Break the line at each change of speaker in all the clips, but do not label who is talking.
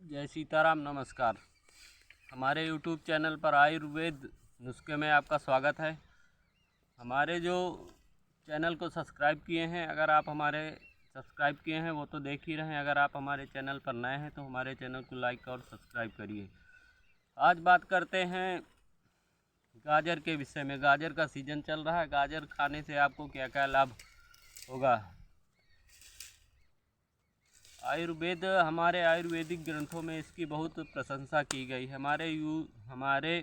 जय सीताराम, नमस्कार। हमारे YouTube चैनल पर आयुर्वेद नुस्खे में आपका स्वागत है। हमारे जो चैनल को सब्सक्राइब किए हैं, अगर आप हमारे सब्सक्राइब किए हैं वो तो देख ही रहे हैं। अगर आप हमारे चैनल पर नए हैं तो हमारे चैनल को लाइक और सब्सक्राइब करिए। आज बात करते हैं गाजर के विषय में। गाजर का सीज़न चल रहा है। गाजर खाने से आपको क्या क्या लाभ होगा। हमारे आयुर्वेदिक ग्रंथों में इसकी बहुत प्रशंसा की गई। हमारे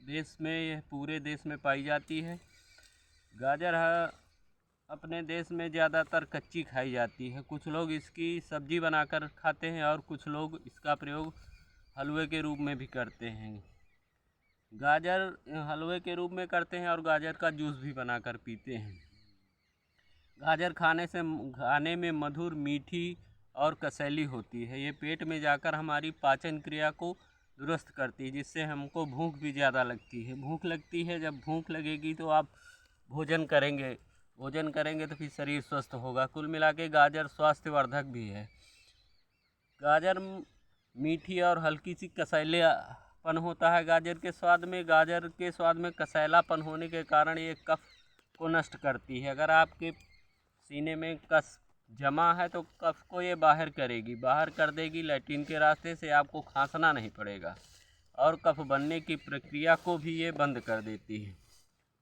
देश में, यह पूरे देश में पाई जाती है। गाजर अपने देश में ज़्यादातर कच्ची खाई जाती है। कुछ लोग इसकी सब्ज़ी बनाकर खाते हैं और कुछ लोग इसका प्रयोग हलवे के रूप में भी करते हैं। गाजर हलवे के रूप में करते हैं और गाजर का जूस भी बनाकर पीते हैं। गाजर खाने में मधुर, मीठी और कसैली होती है। ये पेट में जाकर हमारी पाचन क्रिया को दुरुस्त करती है, जिससे हमको भूख भी ज़्यादा लगती है। भूख लगती है, जब भूख लगेगी तो आप भोजन करेंगे तो फिर शरीर स्वस्थ होगा। कुल मिला के गाजर स्वास्थ्यवर्धक भी है। गाजर मीठी और हल्की सी कसैलापन होता है गाजर के स्वाद में कसैलापन होने के कारण ये कफ को नष्ट करती है। अगर आपके सीने में कफ जमा है तो कफ को ये बाहर कर देगी। लैट्रिन के रास्ते से आपको खांसना नहीं पड़ेगा और कफ बनने की प्रक्रिया को भी ये बंद कर देती है,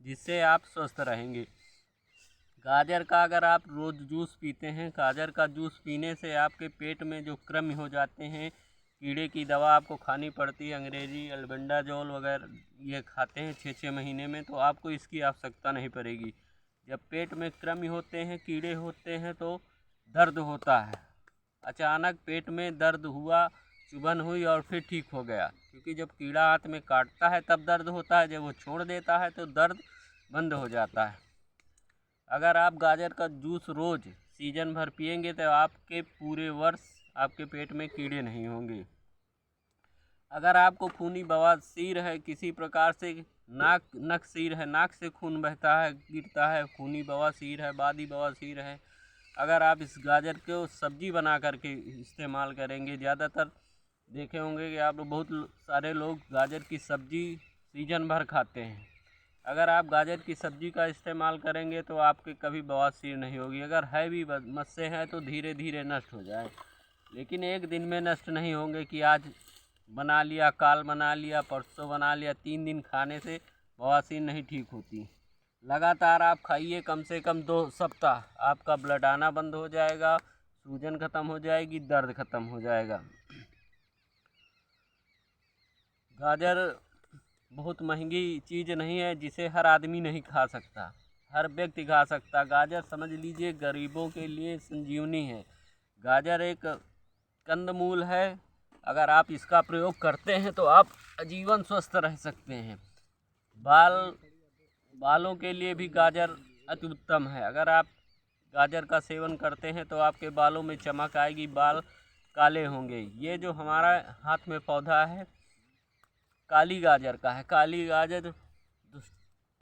जिससे आप स्वस्थ रहेंगे। गाजर का अगर आप रोज़ जूस पीते हैं, गाजर का जूस पीने से आपके पेट में जो कृमि हो जाते हैं, कीड़े की दवा आपको खानी पड़ती है, अंग्रेजी अल्बेंडाजोल वगैरह ये खाते हैं 6-6 महीने में, तो आपको इसकी आवश्यकता नहीं पड़ेगी। जब पेट में कृमि होते हैं, कीड़े होते हैं तो दर्द होता है। अचानक पेट में दर्द हुआ, चुभन हुई और फिर ठीक हो गया, क्योंकि जब कीड़ा हाथ में काटता है तब दर्द होता है। जब वो छोड़ देता है तो दर्द बंद हो जाता है। अगर आप गाजर का जूस रोज़ सीजन भर पिएंगे तो आपके पूरे वर्ष आपके पेट में कीड़े नहीं होंगे। अगर आपको खूनी बवासीर है, किसी प्रकार से नाक से खून बहता है, गिरता है, खूनी बवासीर है, बादी बवासीर है, अगर आप इस गाजर को सब्जी बना करके इस्तेमाल करेंगे, ज़्यादातर देखे होंगे कि आप बहुत सारे लोग गाजर की सब्जी सीजन भर खाते हैं। अगर आप गाजर की सब्जी का इस्तेमाल करेंगे तो आपके कभी बवासीर नहीं होगी। अगर है भी मस्से हैं तो धीरे धीरे नष्ट हो जाए, लेकिन एक दिन में नष्ट नहीं होंगे कि आज बना लिया, काल बना लिया, परसों बना लिया। 3 दिन खाने से बवासीर नहीं ठीक होती। लगातार आप खाइए, कम से कम 2 सप्ताह, आपका ब्लड आना बंद हो जाएगा, सूजन ख़त्म हो जाएगी, दर्द ख़त्म हो जाएगा। गाजर बहुत महंगी चीज़ नहीं है जिसे हर आदमी नहीं खा सकता, हर व्यक्ति खा सकता। गाजर समझ लीजिए गरीबों के लिए संजीवनी है। गाजर एक कंदमूल है। अगर आप इसका प्रयोग करते हैं तो आप आजीवन स्वस्थ रह सकते हैं। बालों के लिए भी गाजर अति उत्तम है। अगर आप गाजर का सेवन करते हैं तो आपके बालों में चमक आएगी, बाल काले होंगे। ये जो हमारा हाथ में पौधा है काली गाजर का है। काली गाजर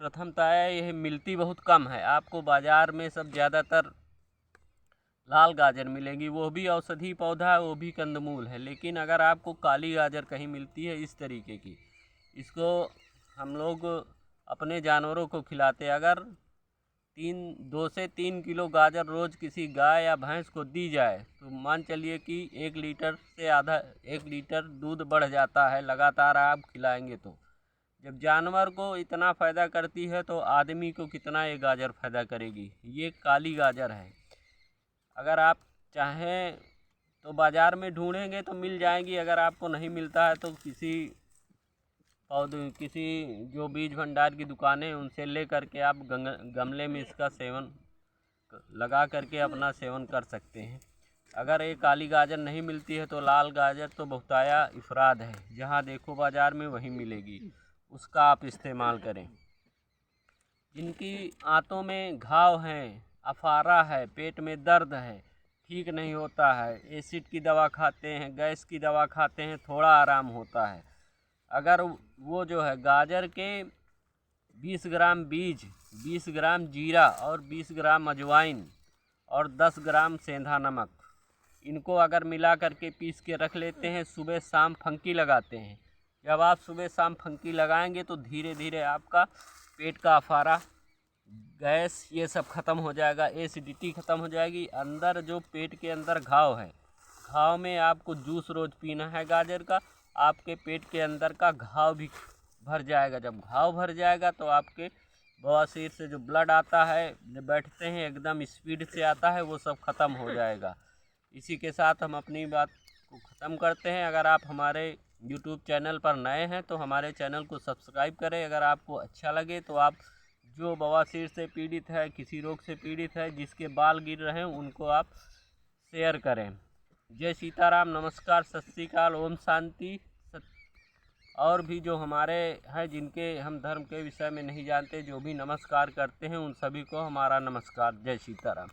प्रथमतः यह मिलती बहुत कम है। आपको बाज़ार में सब ज़्यादातर लाल गाजर मिलेगी, वो भी औषधि पौधा है, वो भी कंदमूल है। लेकिन अगर आपको काली गाजर कहीं मिलती है इस तरीके की, इसको हम लोग अपने जानवरों को खिलाते हैं। अगर 2 से 3 किलो गाजर रोज़ किसी गाय या भैंस को दी जाए तो मान चलिए कि 1 लीटर दूध बढ़ जाता है, लगातार आप खिलाएंगे तो। जब जानवर को इतना फ़ायदा करती है तो आदमी को कितना ये गाजर फ़ायदा करेगी। ये काली गाजर है। अगर आप चाहें तो बाज़ार में ढूंढेंगे तो मिल जाएगी। अगर आपको नहीं मिलता है तो किसी जो बीज भंडार की दुकानें हैं उनसे ले करके आप गमले में इसका सेवन लगा करके अपना सेवन कर सकते हैं। अगर ये काली गाजर नहीं मिलती है तो लाल गाजर तो बहुताया इफराद है, जहाँ देखो बाज़ार में वहीं मिलेगी, उसका आप इस्तेमाल करें। जिनकी आंतों में घाव हैं, अफारा है, पेट में दर्द है, ठीक नहीं होता है, एसिड की दवा खाते हैं, गैस की दवा खाते हैं, थोड़ा आराम होता है। अगर वो जो है गाजर के 20 ग्राम बीज, 20 ग्राम जीरा और 20 ग्राम अजवाइन और 10 ग्राम सेंधा नमक इनको अगर मिला करके पीस के रख लेते हैं, सुबह शाम फंकी लगाते हैं। जब आप सुबह शाम फंकी लगाएंगे तो धीरे धीरे आपका पेट का अफारा, गैस, ये सब ख़त्म हो जाएगा, एसिडिटी ख़त्म हो जाएगी। अंदर जो पेट के अंदर घाव है, घाव में आपको जूस रोज़ पीना है गाजर का, आपके पेट के अंदर का घाव भी भर जाएगा। जब घाव भर जाएगा तो आपके बवासीर से जो ब्लड आता है, जो बैठते हैं एकदम स्पीड से आता है, वो सब ख़त्म हो जाएगा। इसी के साथ हम अपनी बात को ख़त्म करते हैं। अगर आप हमारे यूट्यूब चैनल पर नए हैं तो हमारे चैनल को सब्सक्राइब करें। अगर आपको अच्छा लगे तो आप जो बवासीर से पीड़ित है, किसी रोग से पीड़ित है, जिसके बाल गिर रहे हैं, उनको आप शेयर करें। जय सीताराम, नमस्कार, सत श्री अकाल, ओम शांति। और भी जो हमारे हैं, जिनके हम धर्म के विषय में नहीं जानते, जो भी नमस्कार करते हैं, उन सभी को हमारा नमस्कार। जय सीताराम।